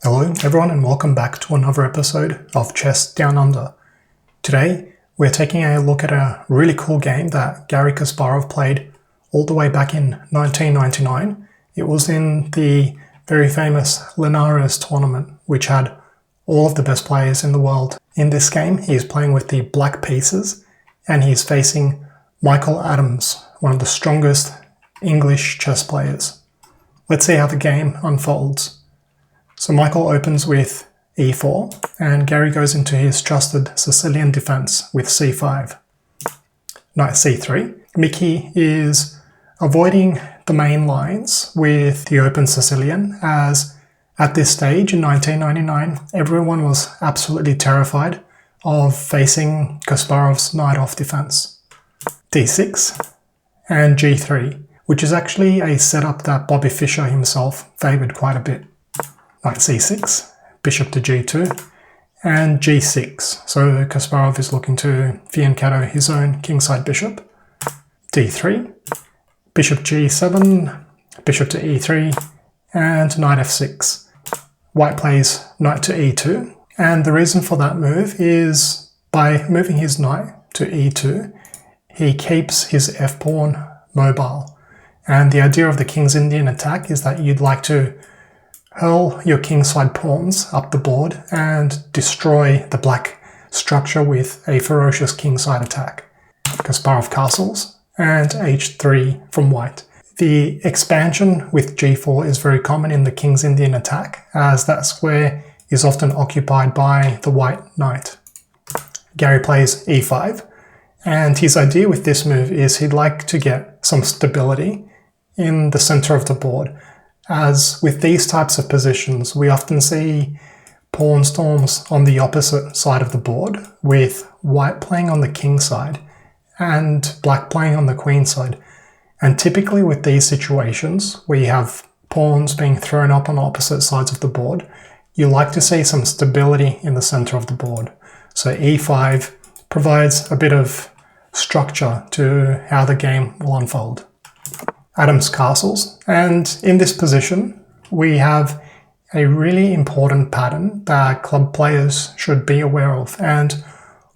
Hello everyone and welcome back to another episode of Chess Down Under. Today we're taking a look at a really cool game that Garry Kasparov played all the way back in 1999. It was in the very famous Linares tournament, which had all of the best players in the world. In this game he's playing with the black pieces and he's facing Michael Adams, one of the strongest English chess players. Let's see how the game unfolds. So Michael opens with e4 and Garry goes into his trusted Sicilian defense with c5. Knight c3. Mickey is avoiding the main lines with the open Sicilian, as at this stage in 1999 everyone was absolutely terrified of facing Kasparov's knight off defense. d6 and g3, which is actually a setup that Bobby Fischer himself favoured quite a bit. Knight c6, bishop to g2, and g6. So Kasparov is looking to fianchetto his own kingside bishop. d3, bishop g7, bishop to e3, and knight f6. White plays knight to e2, and the reason for that move is by moving his knight to e2, he keeps his f-pawn mobile. And the idea of the King's Indian attack is that you'd like to hurl your kingside pawns up the board and destroy the black structure with a ferocious kingside attack. Kasparov castles and h3 from white. The expansion with g4 is very common in the King's Indian attack, as that square is often occupied by the white knight. Garry plays e5, and his idea with this move is he'd like to get some stability in the center of the board. As with these types of positions, we often see pawn storms on the opposite side of the board, with white playing on the king side and black playing on the queen side. And typically with these situations, where you have pawns being thrown up on opposite sides of the board, you like to see some stability in the center of the board. So e5 provides a bit of structure to how the game will unfold. Adams castles, and in this position we have a really important pattern that club players should be aware of and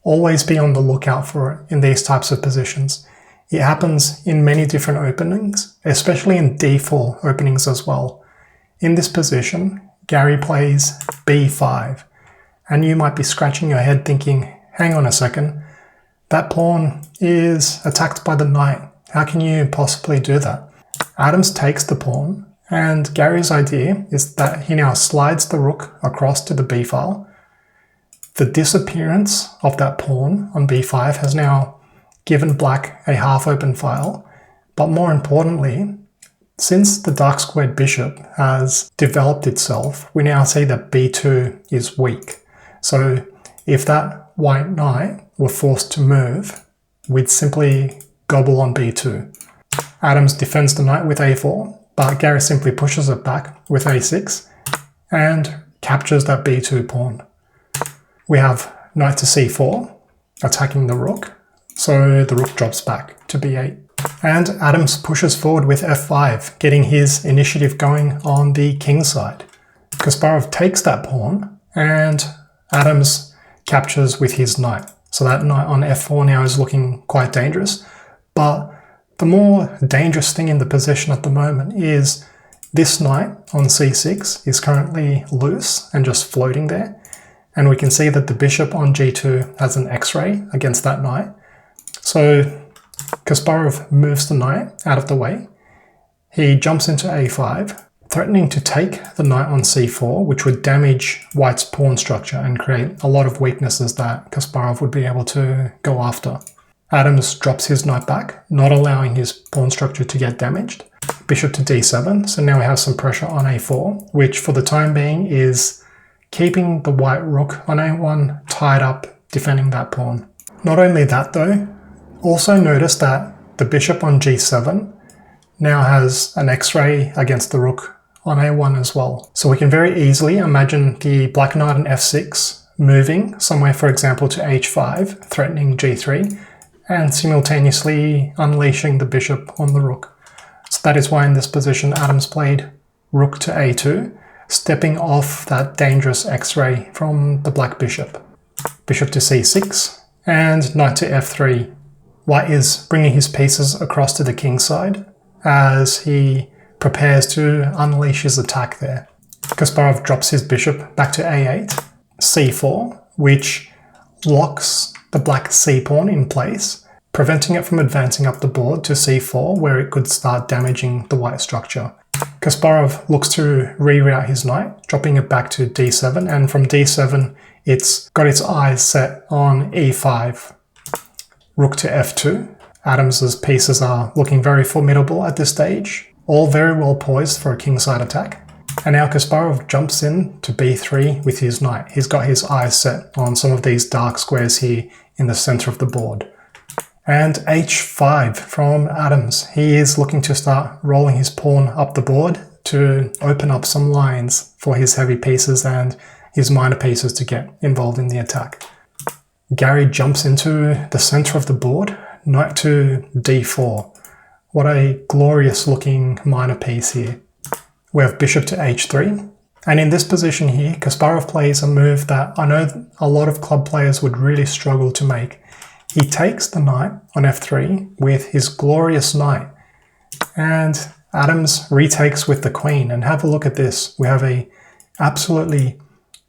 always be on the lookout for it in these types of positions. It happens in many different openings, especially in d4 openings as well. In this position, Garry plays b5, and you might be scratching your head thinking, hang on a second, that pawn is attacked by the knight. How can you possibly do that? Adams takes the pawn, and Garry's idea is that he now slides the rook across to the b file. The disappearance of that pawn on b5 has now given black a half-open file, but more importantly, since the dark-squared bishop has developed itself, we now see that b2 is weak. So if that white knight were forced to move, we'd simply gobble on b2. Adams defends the knight with a4, but Garry simply pushes it back with a6 and captures that b2 pawn. We have knight to c4, attacking the rook, so the rook drops back to b8. And Adams pushes forward with f5, getting his initiative going on the king side. Kasparov takes that pawn, and Adams captures with his knight. So that knight on f4 now is looking quite dangerous, but the more dangerous thing in the position at the moment is this knight on c6 is currently loose and just floating there. And we can see that the bishop on g2 has an x-ray against that knight. So Kasparov moves the knight out of the way. He jumps into a5, threatening to take the knight on c4, which would damage white's pawn structure and create a lot of weaknesses that Kasparov would be able to go after. Adams drops his knight back, not allowing his pawn structure to get damaged. Bishop to d7, so now we have some pressure on a4, which for the time being is keeping the white rook on a1 tied up, defending that pawn. Not only that though, also notice that the bishop on g7 now has an x-ray against the rook on a1 as well. So we can very easily imagine the black knight on f6 moving somewhere, for example, to h5, threatening g3, and simultaneously unleashing the bishop on the rook. So that is why in this position Adams played rook to a2, stepping off that dangerous x-ray from the black bishop. Bishop to c6 and knight to f3. White is bringing his pieces across to the king side as he prepares to unleash his attack there. Kasparov drops his bishop back to a8, c4, which locks the black c-pawn in place, preventing it from advancing up the board to c4, where it could start damaging the white structure. Kasparov looks to reroute his knight, dropping it back to d7, and from d7 it's got its eyes set on e5. Rook to f2. Adams's pieces are looking very formidable at this stage, all very well poised for a kingside attack. And now Kasparov jumps in to b3 with his knight. He's got his eyes set on some of these dark squares here in the center of the board. And h5 from Adams. He is looking to start rolling his pawn up the board to open up some lines for his heavy pieces and his minor pieces to get involved in the attack. Garry jumps into the center of the board, knight to d4. What a glorious looking minor piece here. We have bishop to h3. And in this position here, Kasparov plays a move that I know a lot of club players would really struggle to make. He takes the knight on f3 with his glorious knight. And Adams retakes with the queen. And have a look at this. We have a absolutely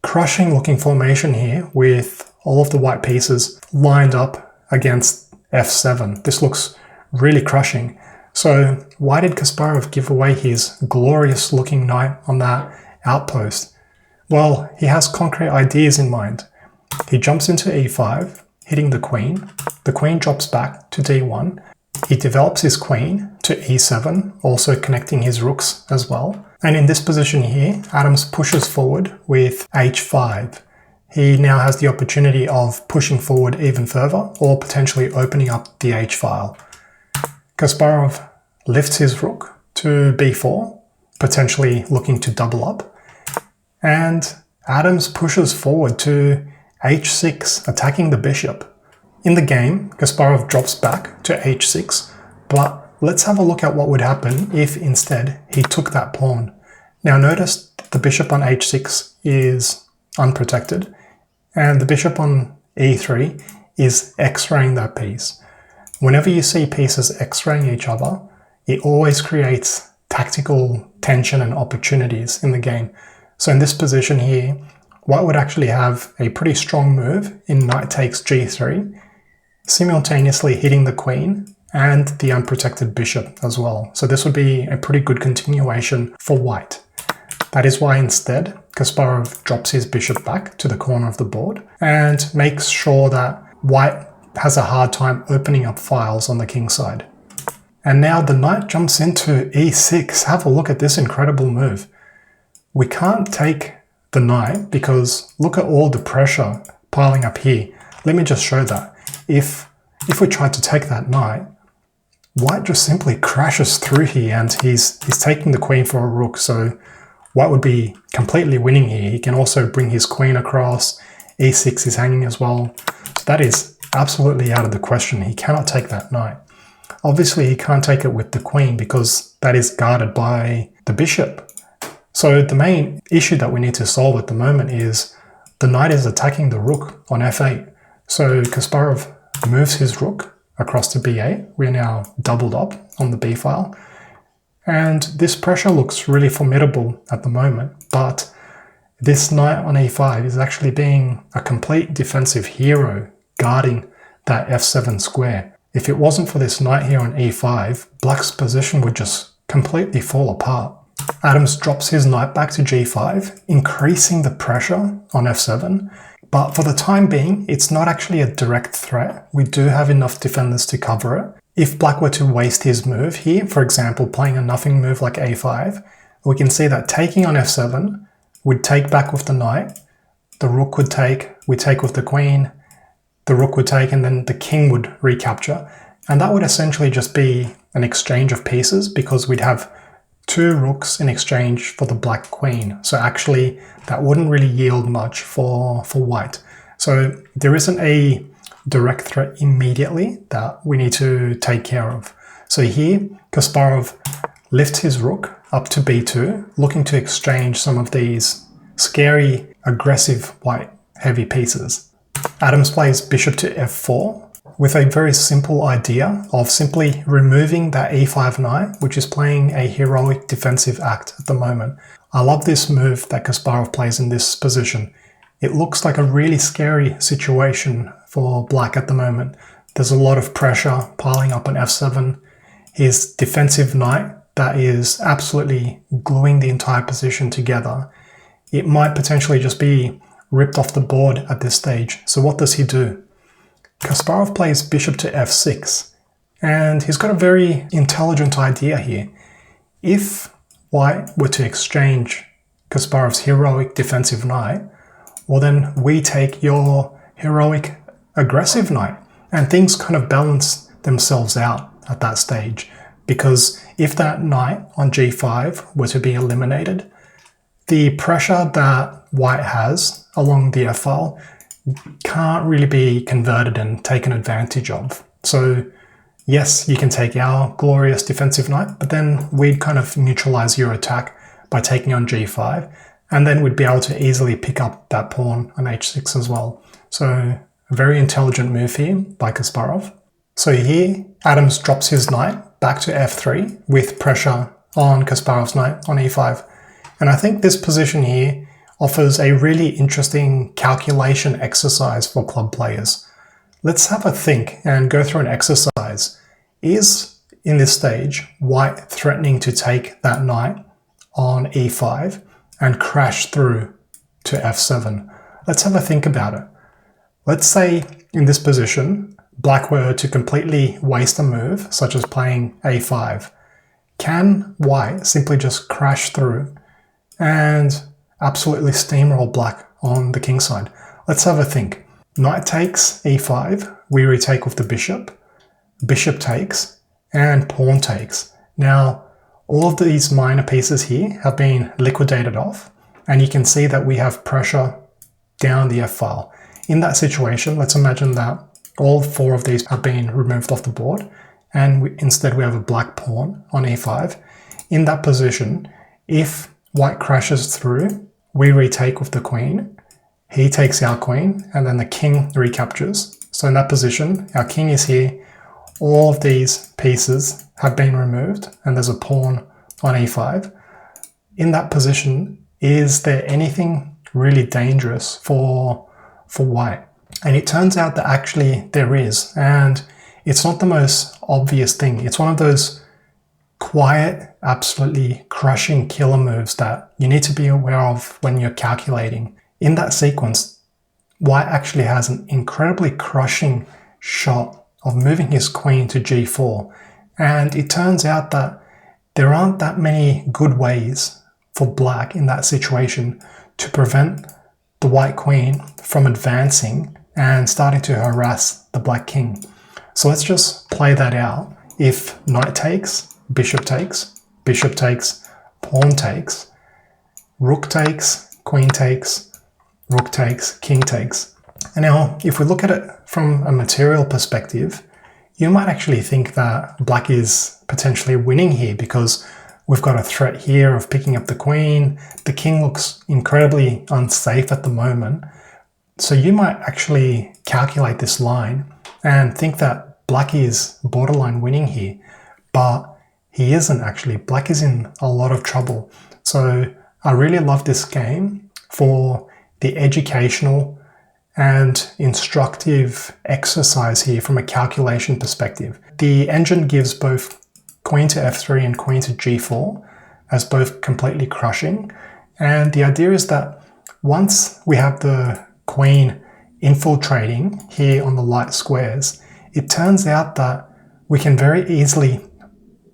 crushing looking formation here with all of the white pieces lined up against f7. This looks really crushing. So why did Kasparov give away his glorious looking knight on that outpost? Well, he has concrete ideas in mind. He jumps into e5, hitting the queen. The queen drops back to d1. He develops his queen to e7, also connecting his rooks as well. And in this position here, Adams pushes forward with h5. He now has the opportunity of pushing forward even further or potentially opening up the h-file. Kasparov lifts his rook to b4, potentially looking to double up. And Adams pushes forward to h6, attacking the bishop. In the game, Kasparov drops back to h6, but let's have a look at what would happen if instead he took that pawn. Now notice the bishop on h6 is unprotected, and the bishop on e3 is x-raying that piece. Whenever you see pieces x-raying each other, it always creates tactical tension and opportunities in the game. So in this position here, White would actually have a pretty strong move in knight takes g3, simultaneously hitting the queen and the unprotected bishop as well. So this would be a pretty good continuation for White. That is why instead Kasparov drops his bishop back to the corner of the board and makes sure that White has a hard time opening up files on the king side. And now the knight jumps into e6. Have a look at this incredible move. We can't take the knight because look at all the pressure piling up here. Let me just show that. If we try to take that knight, White just simply crashes through here and he's taking the queen for a rook. So White would be completely winning here. He can also bring his queen across. e6 is hanging as well. So that is absolutely out of the question. He cannot take that knight. Obviously, he can't take it with the queen because that is guarded by the bishop. So the main issue that we need to solve at the moment is the knight is attacking the rook on f8. So Kasparov moves his rook across to b8. We're now doubled up on the b file. And this pressure looks really formidable at the moment, but this knight on e5 is actually being a complete defensive hero guarding that f7 square. If it wasn't for this knight here on e5, Black's position would just completely fall apart. Adams drops his knight back to g5, increasing the pressure on f7. But for the time being, it's not actually a direct threat. We do have enough defenders to cover it. If Black were to waste his move here, for example, playing a nothing move like a5, we can see that taking on f7 would take back with the knight, the rook would take, we take with the queen, the rook would take, and then the king would recapture. And that would essentially just be an exchange of pieces because we'd have two rooks in exchange for the black queen. So actually that wouldn't really yield much for White. So there isn't a direct threat immediately that we need to take care of. So here Kasparov lifts his rook up to b2, looking to exchange some of these scary, aggressive white heavy pieces. Adams plays bishop to f4 with a very simple idea of simply removing that e5 knight, which is playing a heroic defensive act at the moment. I love this move that Kasparov plays in this position. It looks like a really scary situation for black at the moment. There's a lot of pressure piling up on f7. His defensive knight that is absolutely gluing the entire position together. It might potentially just be ripped off the board at this stage. So what does he do? Kasparov plays bishop to f6, and he's got a very intelligent idea here. If white were to exchange Kasparov's heroic defensive knight, well then we take your heroic aggressive knight, and things kind of balance themselves out at that stage, because if that knight on g5 were to be eliminated, the pressure that white has along the f-file can't really be converted and taken advantage of. So yes, you can take our glorious defensive knight, but then we'd kind of neutralize your attack by taking on g5, and then we'd be able to easily pick up that pawn on h6 as well. So a very intelligent move here by Kasparov. So here, Adams drops his knight back to f3 with pressure on Kasparov's knight on e5. And I think this position here offers a really interesting calculation exercise for club players. Let's have a think and go through an exercise. Is, in this stage, white threatening to take that knight on e5 and crash through to f7? Let's have a think about it. Let's say in this position, black were to completely waste a move, such as playing a5. Can white simply just crash through and absolutely steamroll black on the king side? Let's have a think. Knight takes e5, we retake with the bishop, bishop takes, and pawn takes. Now, all of these minor pieces here have been liquidated off, and you can see that we have pressure down the f-file. In that situation, let's imagine that all four of these have been removed off the board, and instead we have a black pawn on e5. In that position, if white crashes through, we retake with the queen, he takes our queen, and then the king recaptures. So in that position, our king is here, all of these pieces have been removed, and there's a pawn on e5. In that position, is there anything really dangerous for white? And it turns out that actually there is, and it's not the most obvious thing. It's one of those quiet, absolutely crushing killer moves that you need to be aware of when you're calculating. In that sequence, white actually has an incredibly crushing shot of moving his queen to g4. And it turns out that there aren't that many good ways for black in that situation to prevent the white queen from advancing and starting to harass the black king. So let's just play that out. If knight takes, bishop takes, pawn takes, rook takes, queen takes, rook takes, king takes. And now, if we look at it from a material perspective, you might actually think that black is potentially winning here because we've got a threat here of picking up the queen. The king looks incredibly unsafe at the moment. So you might actually calculate this line and think that black is borderline winning here, but he isn't actually. Black is in a lot of trouble. So I really love this game for the educational and instructive exercise here from a calculation perspective. The engine gives both queen to f3 and queen to g4 as both completely crushing. And the idea is that once we have the queen infiltrating here on the light squares, it turns out that we can very easily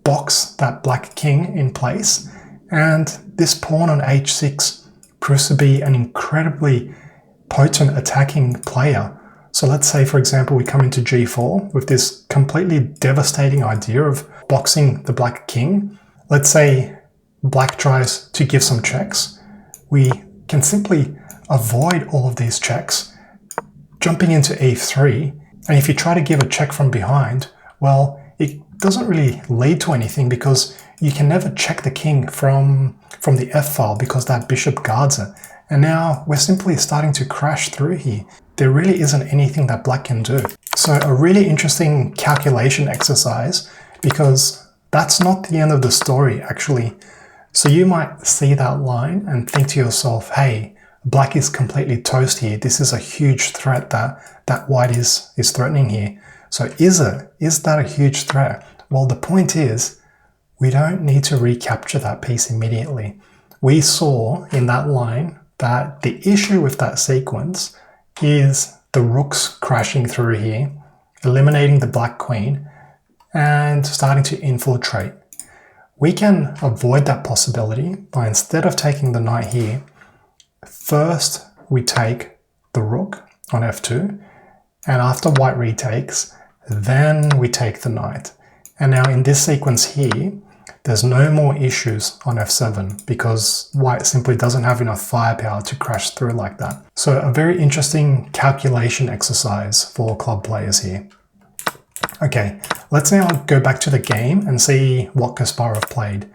box that black king in place, and this pawn on h6 proves to be an incredibly potent attacking player. So let's say, for example, we come into g4 with this completely devastating idea of boxing the black king. Let's say black tries to give some checks. We can simply avoid all of these checks, jumping into e3. And if you try to give a check from behind, well, it doesn't really lead to anything because you can never check the king from the F file because that bishop guards it. And now we're simply starting to crash through here. There really isn't anything that black can do. So a really interesting calculation exercise, because that's not the end of the story actually. So you might see that line and think to yourself, hey, black is completely toast here. This is a huge threat that white is threatening here. So is that a huge threat? Well, the point is, we don't need to recapture that piece immediately. We saw in that line that the issue with that sequence is the rooks crashing through here, eliminating the black queen, and starting to infiltrate. We can avoid that possibility by, instead of taking the knight here, first we take the rook on f2, and after white retakes, then we take the knight. And now in this sequence here, there's no more issues on f7 because white simply doesn't have enough firepower to crash through like that. So a very interesting calculation exercise for club players here. Okay, let's now go back to the game and see what Kasparov played.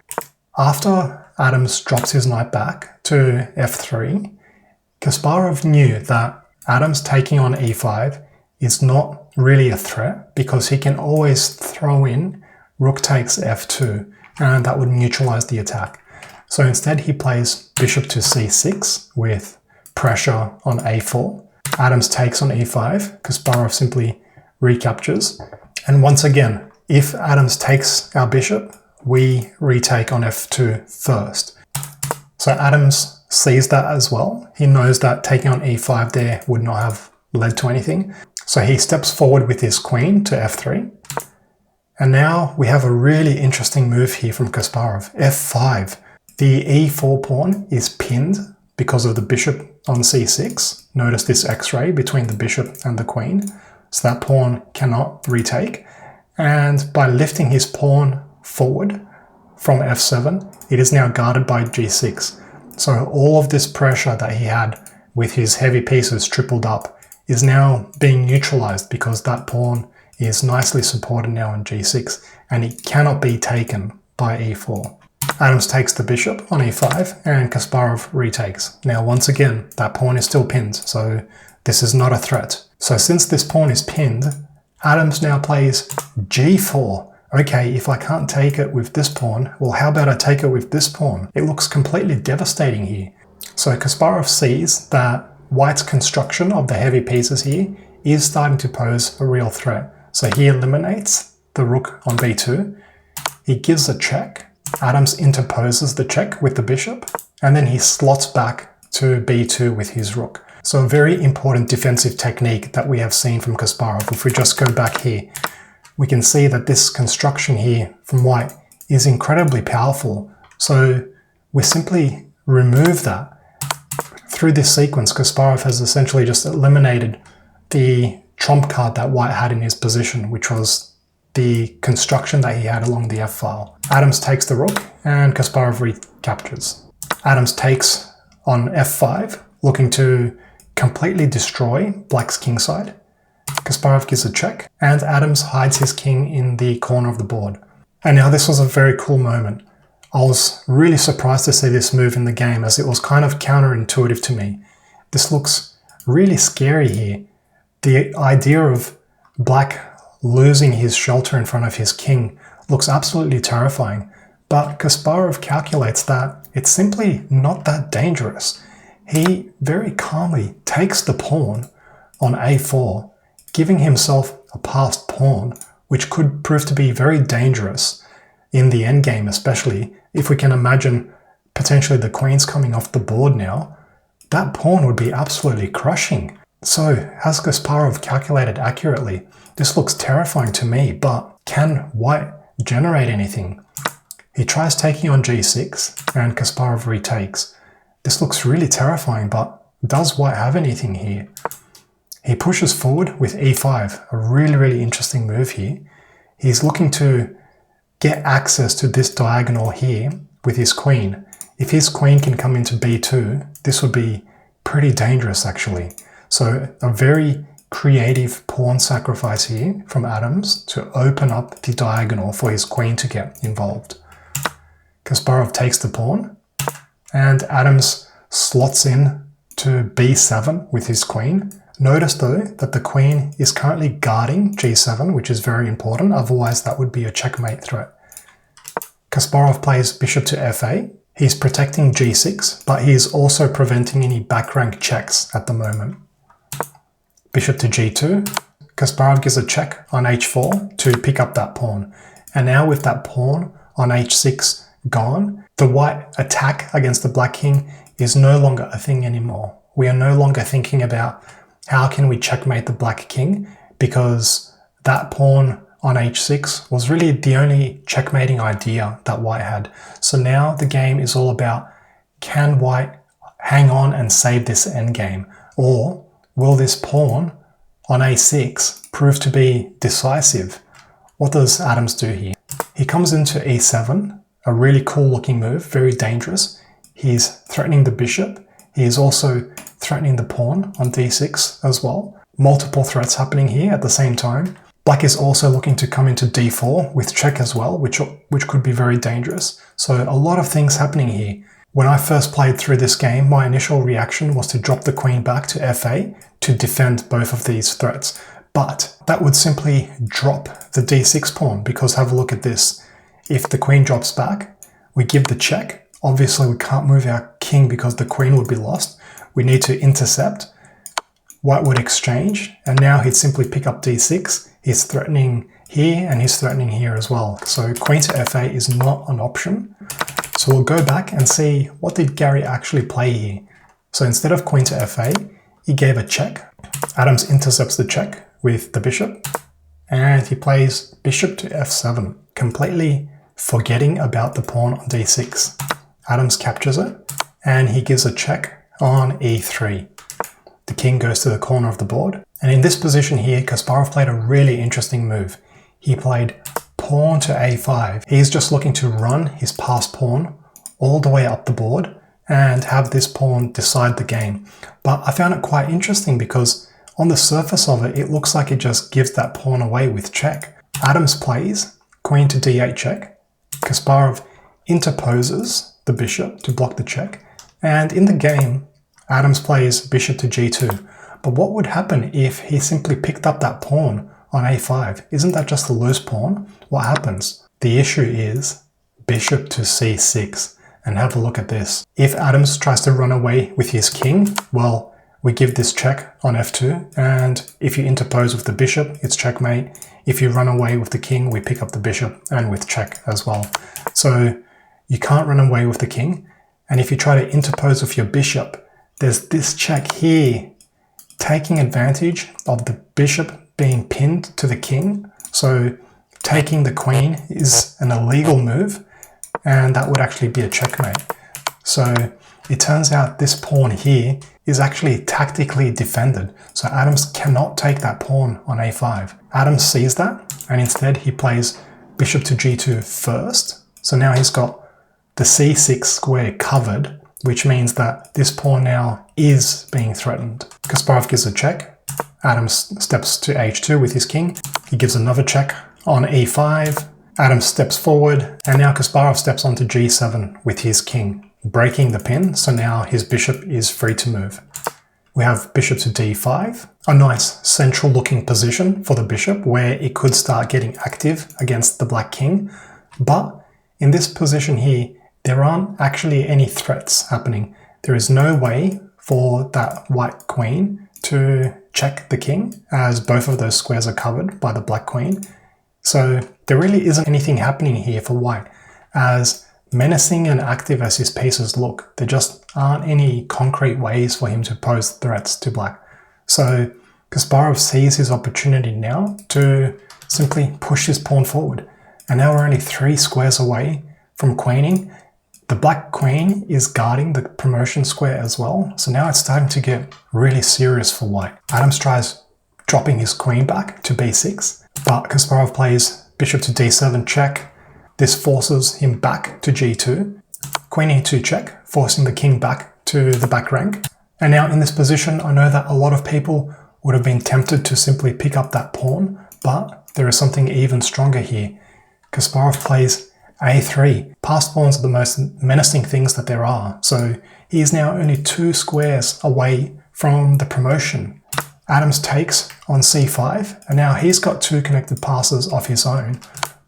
After Adams drops his knight back to f3, Kasparov knew that Adams taking on e5 is not really a threat because he can always throw in rook takes f2 and that would neutralize the attack. So instead he plays bishop to c6 with pressure on a4. Adams takes on e5, Kasparov simply recaptures. And once again, if Adams takes our bishop, we retake on f2 first. So Adams sees that as well. He knows that taking on e5 there would not have led to anything. So he steps forward with his queen to f3. And now we have a really interesting move here from Kasparov, f5. The e4 pawn is pinned because of the bishop on c6. Notice this x-ray between the bishop and the queen. So that pawn cannot retake. And by lifting his pawn forward from f7, it is now guarded by g6. So all of this pressure that he had with his heavy pieces tripled up is now being neutralized because that pawn is nicely supported now on g6 and it cannot be taken by e4. Adams takes the bishop on e5 and Kasparov retakes. Now once again, that pawn is still pinned, so this is not a threat. So since this pawn is pinned, Adams now plays g4. Okay, if I can't take it with this pawn, well how about I take it with this pawn? It looks completely devastating here. So Kasparov sees that white's construction of the heavy pieces here is starting to pose a real threat. So he eliminates the rook on b2, he gives a check, Adams interposes the check with the bishop, and then he slots back to b2 with his rook. So a very important defensive technique that we have seen from Kasparov. If we just go back here, we can see that this construction here from white is incredibly powerful. So we simply remove that. Through this sequence, Kasparov has essentially just eliminated the trump card that white had in his position, which was the construction that he had along the f-file. Adams takes the rook and Kasparov recaptures. Adams takes on f5, looking to completely destroy black's kingside. Kasparov gives a check and Adams hides his king in the corner of the board. And now this was a very cool moment. I was really surprised to see this move in the game as it was kind of counterintuitive to me. This looks really scary here. The idea of black losing his shelter in front of his king looks absolutely terrifying, but Kasparov calculates that it's simply not that dangerous. He very calmly takes the pawn on a4, giving himself a passed pawn, which could prove to be very dangerous in the endgame, especially if we can imagine potentially the queen's coming off the board now. That pawn would be absolutely crushing. So, has Kasparov calculated accurately? This looks terrifying to me, but can white generate anything? He tries taking on g6 and Kasparov retakes. This looks really terrifying, but does white have anything here? He pushes forward with e5, a really interesting move here. He's looking to get access to this diagonal here with his queen. If his queen can come into b2, this would be pretty dangerous actually. So a very creative pawn sacrifice here from Adams to open up the diagonal for his queen to get involved. Kasparov takes the pawn, and Adams slots in to b7 with his queen. Notice though that the queen is currently guarding g7, which is very important, otherwise that would be a checkmate threat. Kasparov plays bishop to f8. He's protecting g6, but he is also preventing any back rank checks at the moment. Bishop to g2. Kasparov gives a check on h4 to pick up that pawn. And now with that pawn on h6 gone, the white attack against the black king is no longer a thing anymore. We are no longer thinking about how can we checkmate the black king, because that pawn on h6 was really the only checkmating idea that white had. So now the game is all about, can white hang on and save this endgame? Or will this pawn on a6 prove to be decisive? What does Adams do here? He comes into e7, a really cool looking move, very dangerous. He's threatening the bishop. He is also threatening the pawn on d6 as well. Multiple threats happening here at the same time. Black is also looking to come into d4 with check as well, which could be very dangerous. So a lot of things happening here. When I first played through this game, my initial reaction was to drop the queen back to f8 to defend both of these threats. But that would simply drop the d6 pawn, because have a look at this. If the queen drops back, we give the check. Obviously we can't move our king because the queen would be lost. We need to intercept. White would exchange, and now he'd simply pick up d6. He's threatening here and he's threatening here as well. So queen to f8 is not an option. So we'll go back and see, what did Garry actually play here? So instead of queen to f8, he gave a check. Adams intercepts the check with the bishop, and he plays bishop to f7, completely forgetting about the pawn on d6. Adams captures it, and he gives a check on e3. The king goes to the corner of the board, and in this position here, Kasparov played a really interesting move. He played pawn to a5. He's just looking to run his passed pawn all the way up the board and have this pawn decide the game. But I found it quite interesting because on the surface of it, it looks like it just gives that pawn away with check. Adams plays queen to d8 check. Kasparov interposes the bishop to block the check. And in the game, Adams plays bishop to g2. But what would happen if he simply picked up that pawn on a5? Isn't that just a loose pawn? What happens? The issue is bishop to c6. And have a look at this. If Adams tries to run away with his king, well, we give this check on f2. And if you interpose with the bishop, it's checkmate. If you run away with the king, we pick up the bishop and with check as well. So you can't run away with the king. And if you try to interpose with your bishop, there's this check here, taking advantage of the bishop being pinned to the king. So taking the queen is an illegal move, and that would actually be a checkmate. So it turns out this pawn here is actually tactically defended. So Adams cannot take that pawn on a5. Adams sees that, and instead he plays bishop to g2 first. So now he's got the c6 square covered, which means that this pawn now is being threatened. Kasparov gives a check. Adams steps to h2 with his king. He gives another check on e5. Adams steps forward, and now Kasparov steps onto g7 with his king, breaking the pin, so now his bishop is free to move. We have bishop to d5, a nice central looking position for the bishop where it could start getting active against the black king. But in this position here, there aren't actually any threats happening. There is no way for that white queen to check the king, as both of those squares are covered by the black queen. So there really isn't anything happening here for white. As menacing and active as his pieces look, there just aren't any concrete ways for him to pose threats to black. So Kasparov sees his opportunity now to simply push his pawn forward. And now we're only 3 squares away from queening. The black queen is guarding the promotion square as well. So now it's starting to get really serious for white. Adams tries dropping his queen back to b6, but Kasparov plays bishop to d7 check. This forces him back to g2. Queen e2 check, forcing the king back to the back rank. And now in this position, I know that a lot of people would have been tempted to simply pick up that pawn, but there is something even stronger here. Kasparov plays a3. Passed pawns are the most menacing things that there are, so he is now only 2 squares away from the promotion. Adams takes on c5, and now he's got 2 connected passes of his own,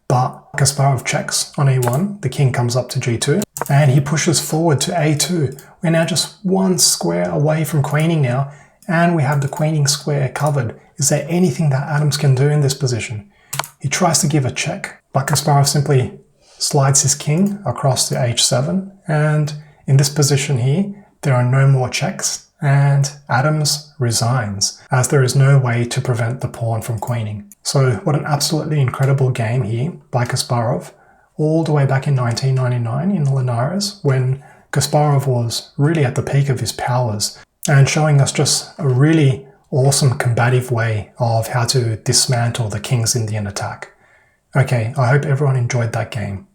but Kasparov checks on e1, the king comes up to g2, and he pushes forward to a2. We're now just 1 square away from queening now, and we have the queening square covered. Is there anything that Adams can do in this position? He tries to give a check, but Kasparov simply slides his king across to h7, and in this position here, there are no more checks, and Adams resigns, as there is no way to prevent the pawn from queening. So what an absolutely incredible game here by Kasparov, all the way back in 1999 in Linares, when Kasparov was really at the peak of his powers, and showing us just a really awesome combative way of how to dismantle the King's Indian attack. Okay, I hope everyone enjoyed that game.